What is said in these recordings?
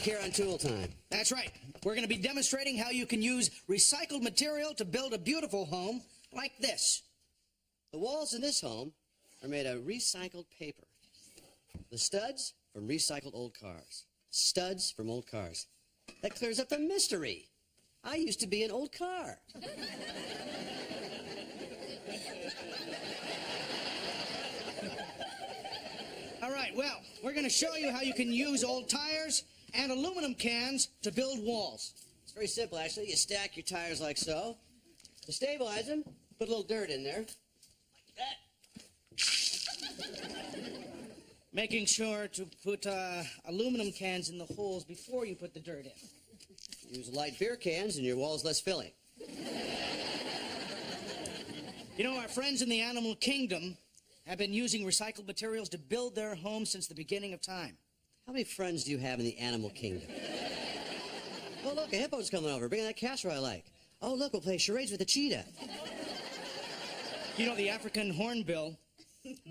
here on Tool Time. That's right. We're going to be demonstrating how you can use recycled material to build a beautiful home like this. The walls in this home are made of recycled paper. The studs from recycled old cars. Studs from old cars. That clears up the mystery. I used to be an old car. All right, well, we're going to show you how you can use old tires and aluminum cans to build walls. It's very simple, actually. You stack your tires like so. To stabilize them, put a little dirt in there. Like that. Making sure to put aluminum cans in the holes before you put the dirt in. Use light beer cans and your wall's less filling. You know, our friends in the animal kingdom have been using recycled materials to build their homes since the beginning of time. How many friends do you have in the animal kingdom? Oh, look, a hippo's coming over. Bring that casserole I like. Oh, look, we'll play charades with a cheetah. You know, the African hornbill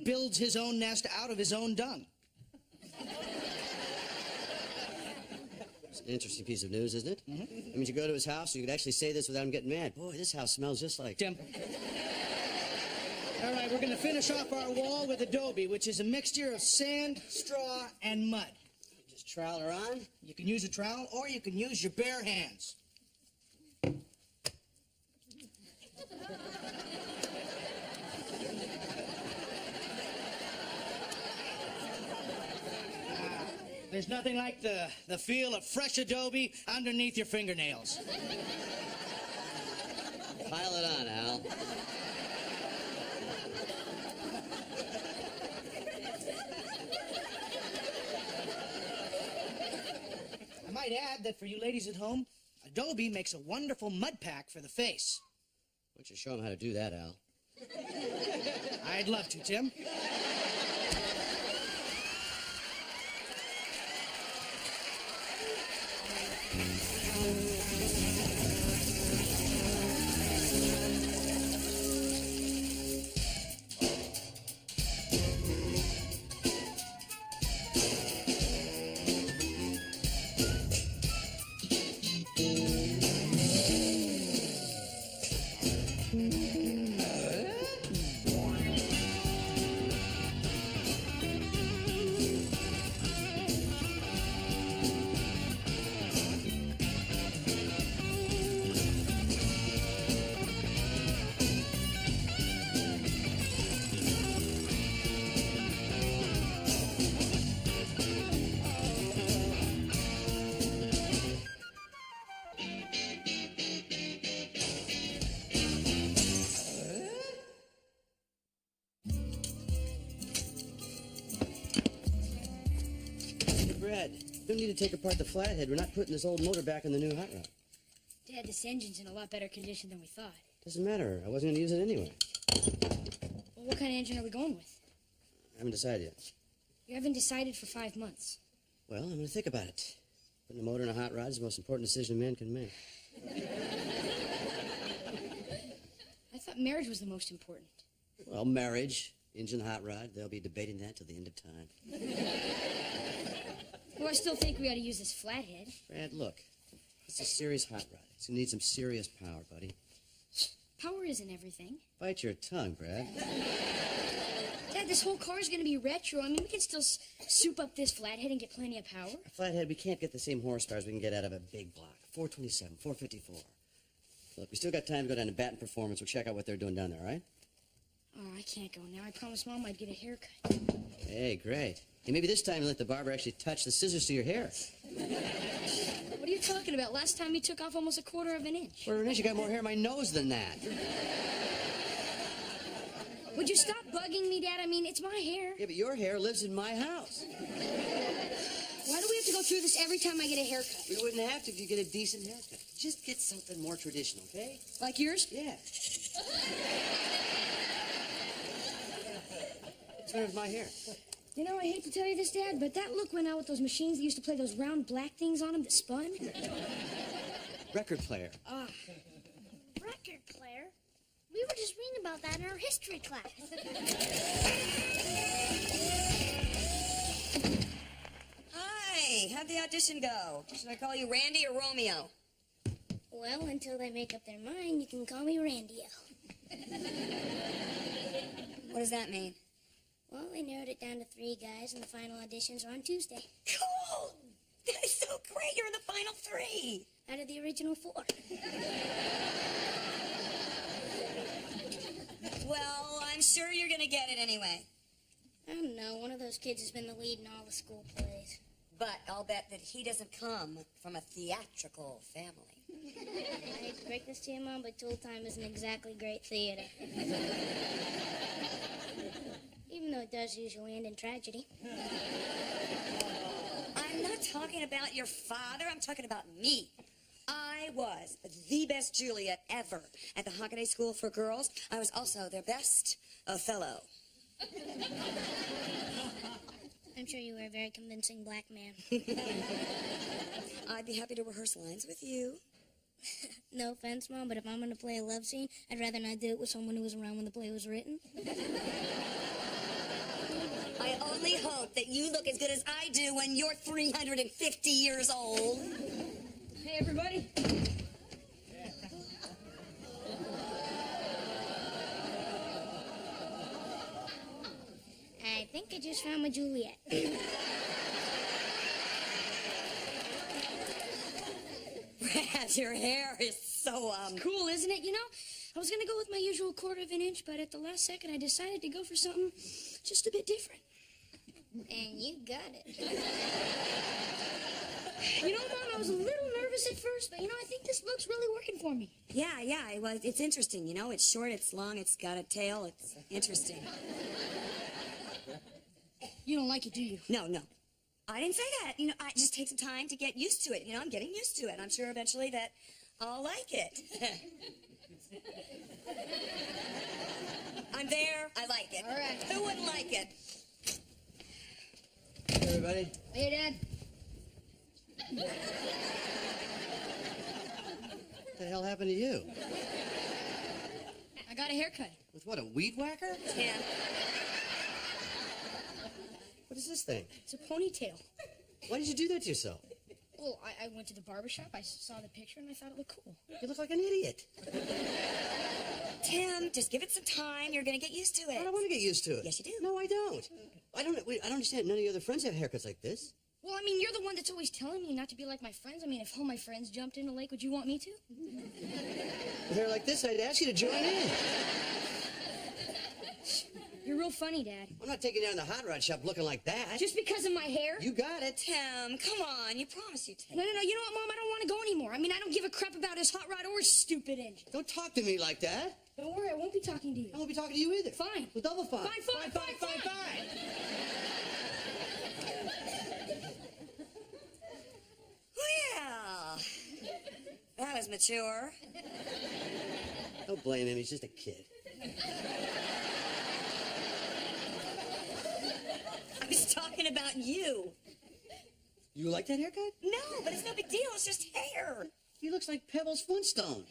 builds his own nest out of his own dung. It's an interesting piece of news, isn't it? Mm-hmm. That means you go to his house, and you could actually say this without him getting mad. Boy, this house smells just like... Tim. All right, we're going to finish off our wall with adobe, which is a mixture of sand, straw, and mud. Just trowel her on. You can use a trowel, or you can use your bare hands. There's nothing like the feel of fresh adobe underneath your fingernails. Pile it on, Al. I might add that for you ladies at home, adobe makes a wonderful mud pack for the face. Why don't you show him how to do that, Al? I'd love to, Tim. Brad, you don't need to take apart the flathead. We're not putting this old motor back in the new hot rod. Dad, this engine's in a lot better condition than we thought. Doesn't matter. I wasn't going to use it anyway. Well, what kind of engine are we going with? I haven't decided yet. You haven't decided for 5 months. Well, I'm going to think about it. Putting a motor in a hot rod is the most important decision a man can make. I thought marriage was the most important. Well, marriage, engine, hot rod, they'll be debating that till the end of time. Well, I still think we ought to use this flathead. Brad, look. It's a serious hot rod. It's going to need some serious power, buddy. Power isn't everything. Bite your tongue, Brad. Dad, this whole car is going to be retro. I mean, we can still soup up this flathead and get plenty of power. A flathead, we can't get the same horsepower as we can get out of a big block. 427, 454. Look, we still got time to go down to Baton Performance. We'll check out what they're doing down there, all right? Oh, I can't go now. I promised Mom I'd get a haircut. Hey, great. Hey, maybe this time you let the barber actually touch the scissors to your hair. What are you talking about? Last time he took off almost 1/4 of an inch. Quarter of an inch, you got more hair in my nose than that. Would you stop bugging me, Dad? I mean, it's my hair. Yeah, but your hair lives in my house. Why do we have to go through this every time I get a haircut? We wouldn't have to if you get a decent haircut. Just get something more traditional, okay? Like yours? Yeah. What's the matter with my hair? You know, I hate to tell you this, Dad, but that look went out with those machines that used to play those round black things on them that spun. Record player. Record player? We were just reading about that in our history class. Hi, how'd the audition go? Should I call you Randy or Romeo? Well, until they make up their mind, you can call me Randy-o. What does that mean? Well, they narrowed it down to 3 guys, and the final auditions are on Tuesday. Cool! That is so great. You're in the final 3. Out of the original 4. Well, I'm sure you're going to get it anyway. I don't know. One of those kids has been the lead in all the school plays. But I'll bet that he doesn't come from a theatrical family. I hate to break this to you, Mom, but Tool Time isn't exactly great theater. Even though it does usually end in tragedy. I'm not talking about your father. I'm talking about me. I was the best Juliet ever at the Hockaday School for Girls. I was also their best Othello. I'm sure you were a very convincing black man. I'd be happy to rehearse lines with you. No offense, Mom, but if I'm going to play a love scene, I'd rather not do it with someone who was around when the play was written. I only hope that you look as good as I do when you're 350 years old. Hey, everybody. I think I just found my Juliet. Brad, your hair is so, Cool, isn't it? You know, I was going to go with my usual 1/4 inch, but at the last second, I decided to go for something just a bit different. And you got it. You know, Mom, I was a little nervous at first, but, I think this look's really working for me. Yeah, well, it's interesting, you know? It's short, it's long, it's got a tail, it's interesting. You don't like it, do you? No. I didn't say that. I just take some time to get used to it. I'm getting used to it. I'm sure eventually that I'll like it. I'm there. I like it. All right. Who wouldn't like it? Hey, everybody. Hey, Dad. What the hell happened to you? I got a haircut. With what, a weed whacker? Yeah. What is this thing? It's a ponytail. Why did you do that to yourself? Well, I went to the barber shop, I saw the picture, and I thought it looked cool. You look like an idiot. Tim, just give it some time. You're going to get used to it. I don't want to get used to it. Yes, you do. No, I don't. I don't understand. None of your other friends have haircuts like this. Well, you're the one that's always telling me not to be like my friends. If all my friends jumped in the lake, would you want me to? With hair like this, I'd ask you to join in. You're real funny, Dad. I'm not taking you down to the hot rod shop looking like that. Just because of my hair? You got it. Tim, come on. You promised you'd take No. You know what, Mom? I don't want to go anymore. I don't give a crap about his hot rod or his stupid engine. Don't talk to me like that. Don't worry, I won't be talking to you. I won't be talking to you either. Fine. Well, double fine. Fine. Well, that was mature. Don't blame him. He's just a kid. I was talking about you. You like that haircut? No, but it's no big deal. It's just hair. He looks like Pebbles Flintstone.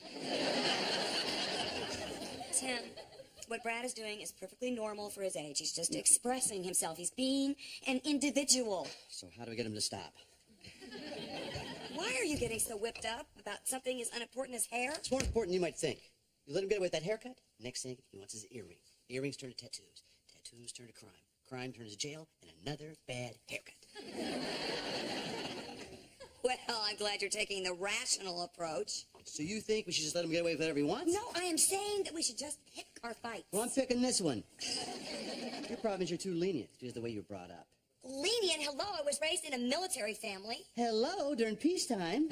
Tim, what Brad is doing is perfectly normal for his age. He's just expressing himself. He's being an individual. So how do we get him to stop? Why are you getting so whipped up about something as unimportant as hair? It's more important than you might think. You let him get away with that haircut, next thing he wants is earrings. Earrings turn to tattoos. Tattoos turn to crime. Crime turns to jail, and another bad haircut. Well, I'm glad you're taking the rational approach. So you think we should just let him get away with whatever he wants? No, I am saying that we should just pick our fights. Well, I'm picking this one. Your problem is you're too lenient because of the way you were brought up. Lenient? Hello, I was raised in a military family. Hello, during peacetime.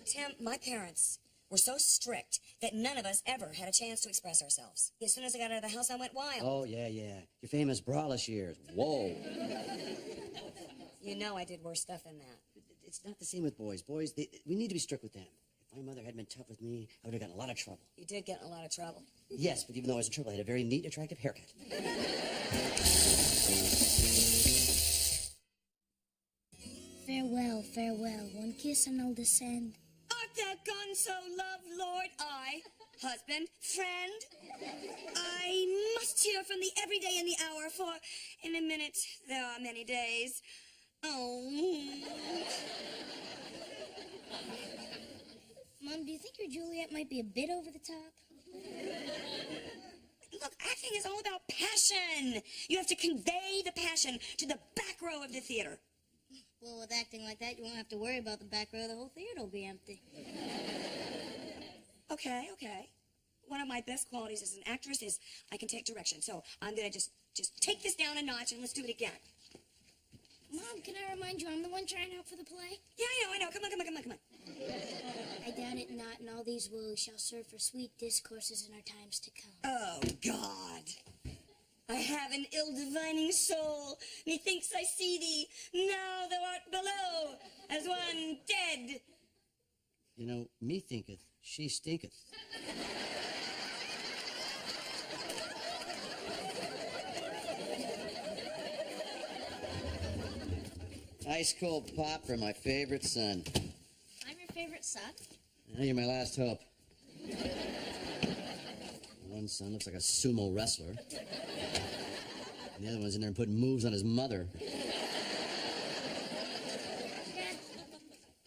Tim, my parents were so strict that none of us ever had a chance to express ourselves. As soon as I got out of the house, I went wild. Oh, yeah. Your famous braless years. Whoa. You know I did worse stuff than that. It's not the same with boys. Boys, we need to be strict with them. If my mother had been tough with me, I would have gotten a lot of trouble. You did get in a lot of trouble. Yes, but even though I was in trouble, I had a very neat, attractive haircut. Farewell, farewell. One kiss and I'll descend. Art thou gone so, love, Lord? I, husband, friend, I must hear from thee every day in the hour, for in a minute there are many days. Oh. Mom, do you think your Juliet might be a bit over the top? Look, acting is all about passion. You have to convey the passion to the back row of the theater. Well, with acting like that, you won't have to worry about the back row. The whole theater will be empty. Okay. One of my best qualities as an actress is I can take direction. So I'm gonna just take this down a notch and let's do it again. Mom, can I remind you, I'm the one trying out for the play? Yeah, I know. Come on. I doubt it not, and all these woes shall serve for sweet discourses in our times to come. Oh, God. I have an ill-divining soul. Methinks I see thee. Now thou art below, as one dead. You know, me thinketh, she stinketh. Ice cold pop for my favorite son. I'm your favorite son? Now you're my last hope. One son looks like a sumo wrestler. And the other one's in there putting moves on his mother. Dad,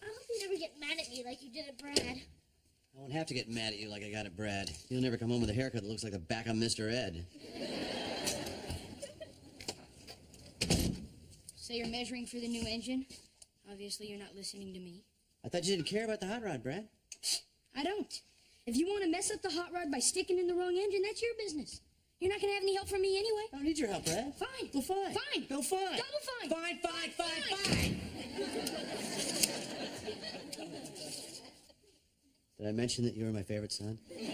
I hope you never get mad at me like you did at Brad. I won't have to get mad at you like I got at Brad. You'll never come home with a haircut that looks like the back of Mr. Ed. So you're measuring for the new engine? Obviously, you're not listening to me. I thought you didn't care about the hot rod, Brad. I don't. If you want to mess up the hot rod by sticking in the wrong engine, that's your business. You're not going to have any help from me anyway. I don't need your help, Brad. Fine. Well, fine. Fine. No, fine. Double fine. Fine. Did I mention that you were my favorite son? He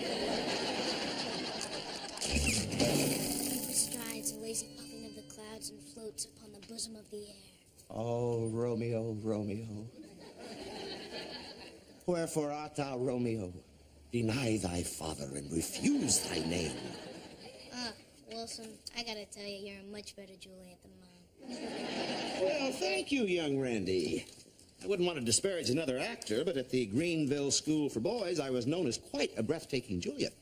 strides a lazy puffing of the clouds and floats upon the bosom of the air. Oh, Romeo, Romeo. Wherefore art thou, Romeo? Deny thy father and refuse thy name. Wilson, I gotta tell you, you're a much better Juliet than Mom. Well, thank you, young Randy. I wouldn't want to disparage another actor, but at the Greenville School for Boys, I was known as quite a breathtaking Juliet.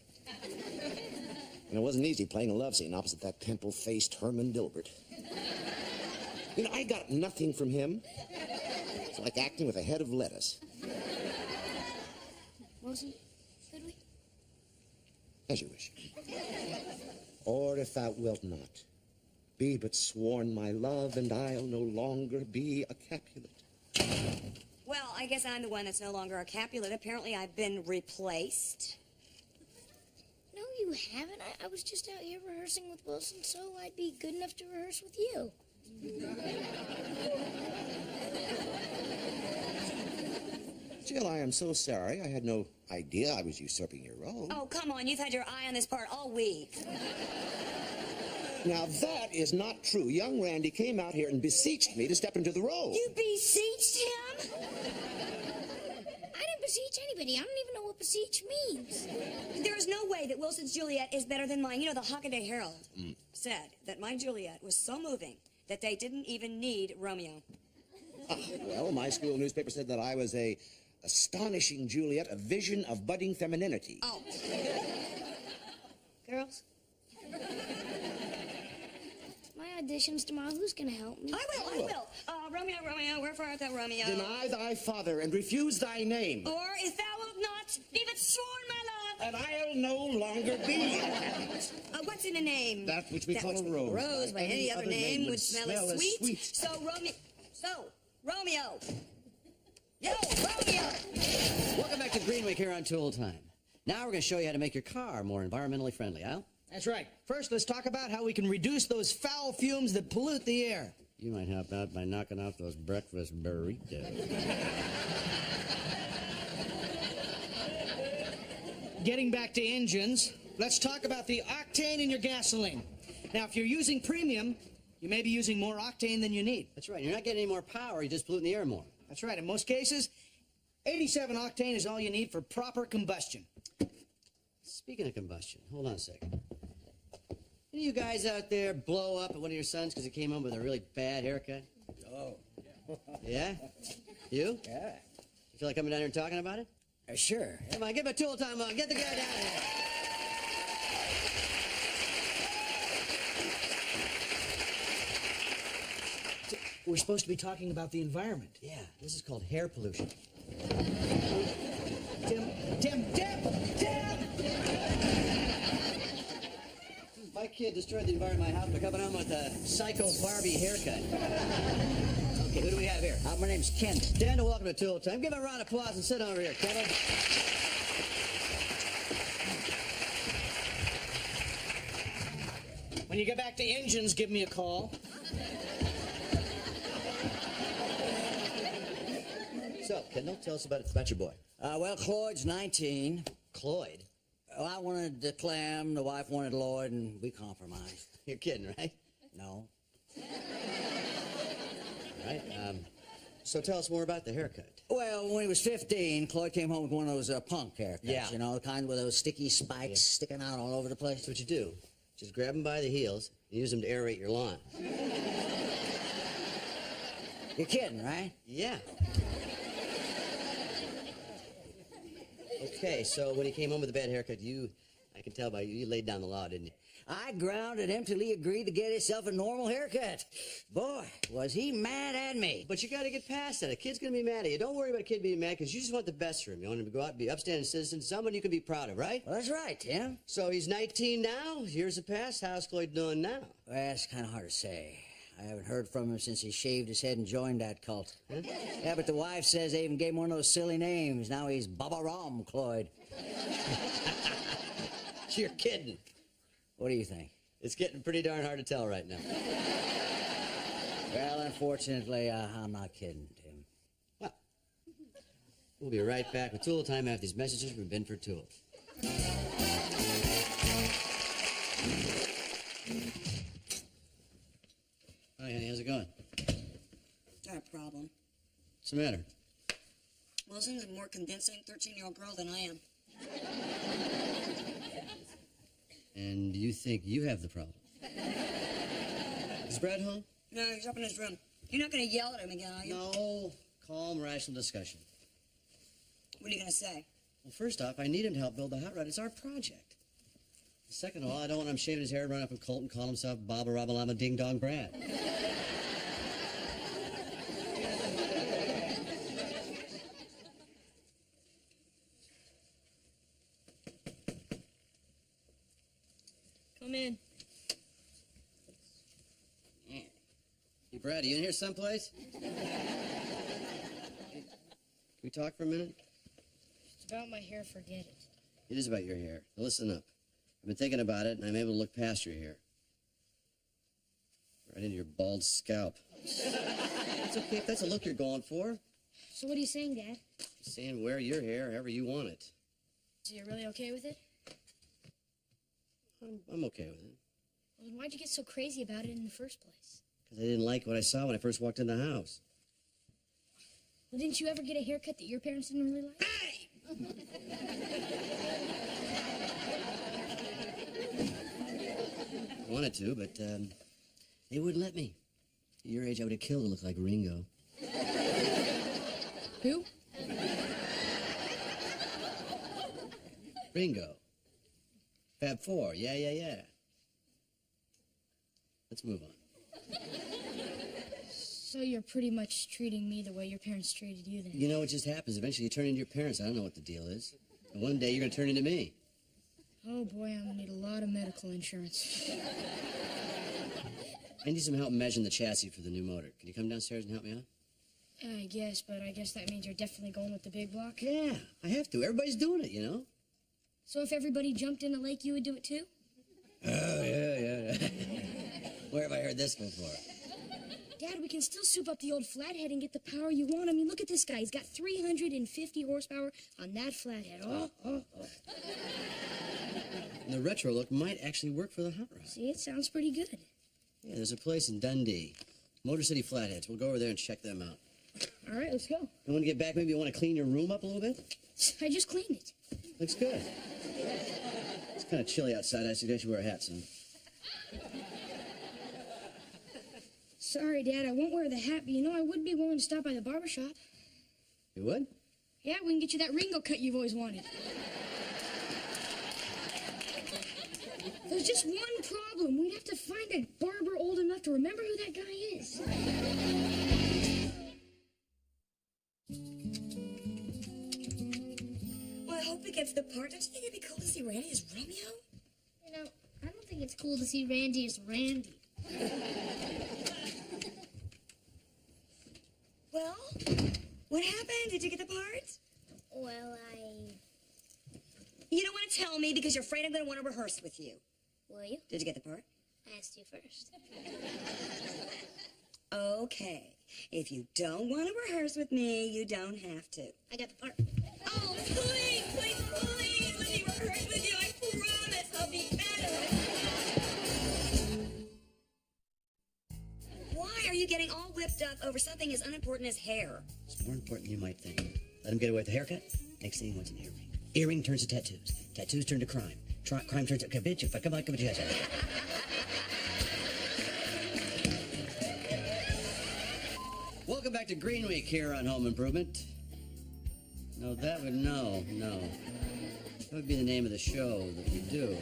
And it wasn't easy playing a love scene opposite that pimple-faced Herman Dilbert. You know, I got nothing from him. It's like acting with a head of lettuce. Wilson, could we? As you wish. Or if thou wilt not, be but sworn my love, and I'll no longer be a Capulet. Well, I guess I'm the one that's no longer a Capulet. Apparently, I've been replaced. No, you haven't. I was just out here rehearsing with Wilson, so I'd be good enough to rehearse with you. Jill, I am so sorry. I had no idea I was usurping your role. Oh, come on. You've had your eye on this part all week. Now, that is not true. Young Randy came out here and beseeched me to step into the role. You beseeched him? I didn't beseech anybody. I don't even know what beseech means. There is no way that Wilson's Juliet is better than mine. You know, the Hockaday Herald said that my Juliet was so moving that they didn't even need Romeo. Well, my school newspaper said that I was a astonishing Juliet, a vision of budding femininity. Oh. Girls? My audition's tomorrow. Who's gonna help me? I will. Romeo, wherefore art thou, Romeo? Deny thy father and refuse thy name. Or if thou wilt not, be but sworn, my love. And I'll no longer be a Capulet. What's in a name? That which we call a rose. Rose by any other name would smell as sweet. So, Romeo. Yo, Romeo. Welcome back to Greenwick here on Tool Time. Now we're going to show you how to make your car more environmentally friendly, Al. That's right. First, let's talk about how we can reduce those foul fumes that pollute the air. You might help out by knocking off those breakfast burritos. Getting back to engines, let's talk about the octane in your gasoline. Now, if you're using premium, you may be using more octane than you need. That's right. You're not getting any more power. You're just polluting the air more. That's right. In most cases, 87 octane is all you need for proper combustion. Speaking of combustion, hold on a second. Any of you guys out there blow up at one of your sons because he came home with a really bad haircut? Oh. Yeah? You? Yeah. You feel like coming down here and talking about it? Sure. Come on, give him a Tool Time on. Get the guy down here. we're supposed to be talking about the environment. Yeah, this is called hair pollution. Tim! My kid destroyed the environment in my house by coming home with a psycho Barbie haircut. Okay, who do we have here? My name's Kent. Dan, welcome to Tool Time. Give him a round of applause and sit over here, Kevin. When you get back to engines, give me a call. So, Kendall, tell us about your boy. Well, Cloyd's 19. Cloyd? Well, I wanted Clem, the wife wanted Lloyd, and we compromised. You're kidding, right? No. Right. So tell us more about the haircut. Well, when he was 15, Cloyd came home with one of those punk haircuts. Yeah. You know, the kind with those sticky spikes sticking out all over the place. That's what you do. Just grab them by the heels and use them to aerate your lawn. You're kidding, right? Yeah. Okay, so when he came home with a bad haircut, I can tell by you laid down the law, didn't you? I grounded him till he agreed to get himself a normal haircut. Boy, was he mad at me. But you got to get past that. A kid's going to be mad at you. Don't worry about a kid being mad, because you just want the best for him. You want him to go out and be upstanding citizen, someone you can be proud of, right? Well, that's right, Tim. So he's 19 now. Years have passed. How's Cloyd doing now? Well, that's kind of hard to say. I haven't heard from him since he shaved his head and joined that cult. Huh? Yeah, but the wife says they even gave him one of those silly names. Now he's Baba Ram Cloyd. You're kidding. What do you think? It's getting pretty darn hard to tell right now. Well, unfortunately, I'm not kidding, Tim. Well, we'll be right back with Tool Time after these messages from Binford Tool. Hi, honey, how's it going? Got a problem. What's the matter? Wilson's a more convincing 13-year-old girl than I am. And you think you have the problem? Is Brad home? No, he's up in his room. You're not going to yell at him again, are you? No. Calm, rational discussion. What are you going to say? Well, first off, I need him to help build the hot rod. It's our project. Second of all, I don't want him shaving his hair and run up in Colt and call himself Baba Rabalama Ding Dong Brad. Come in. Hey, Brad, are you in here someplace? Can we talk for a minute? It's about my hair, forget it. It is about your hair. Now listen up. I've been thinking about it, and I'm able to look past your hair. Right into your bald scalp. It's okay if that's a look you're going for. So what are you saying, Dad? Saying wear your hair however you want it. So you're really okay with it? I'm okay with it. Well, then why'd you get so crazy about it in the first place? Because I didn't like what I saw when I first walked in the house. Well, didn't you ever get a haircut that your parents didn't really like? Hey! I wanted to, but they wouldn't let me. At your age, I would have killed to look like Ringo. Who? Ringo. Fab Four. Yeah. Let's move on. So you're pretty much treating me the way your parents treated you then? You know what just happens? Eventually you turn into your parents. I don't know what the deal is. And one day you're going to turn into me. Oh boy, I'm gonna need a lot of medical insurance. I need some help measuring the chassis for the new motor. Can you come downstairs and help me out? I guess, but I guess that means you're definitely going with the big block. Yeah, I have to. Everybody's doing it, you know? So if everybody jumped in a lake, you would do it too? Oh, yeah. Where have I heard this before? Dad, we can still soup up the old flathead and get the power you want. I mean, look at this guy. He's got 350 horsepower on that flathead. Oh. And the retro look might actually work for the hot rod. See, it sounds pretty good. Yeah, there's a place in Dundee. Motor City Flatheads. We'll go over there and check them out. All right, let's go. And when you get back, maybe you want to clean your room up a little bit? I just cleaned it. Looks good. It's kind of chilly outside. I suggest you wear a hat soon. Sorry, Dad, I won't wear the hat, but you know I would be willing to stop by the barber shop. You would? Yeah, we can get you that Ringo cut you've always wanted. There's just one problem. We'd have to find a barber old enough to remember who that guy is. it's cool to see Randy as Randy. Well, what happened? Did you get the part? Well, You don't want to tell me because you're afraid I'm going to want to rehearse with you. Will you? Did you get the part? I asked you first. Okay. If you don't want to rehearse with me, you don't have to. I got the part. Oh, please, please, please, let me rehearse with you. I promise I'll be better. Why are you getting all whipped up over something as unimportant as hair? It's more important than you might think. Let him get away with a haircut. Next thing he wants an earring. Earring turns to tattoos. Tattoos turn to crime. Crime turns to... Bitch, come on. Welcome back to Green Week here on Home Improvement. No. That would be the name of the show that we do.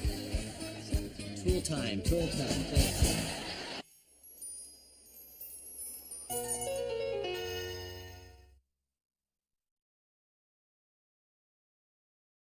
Tool time.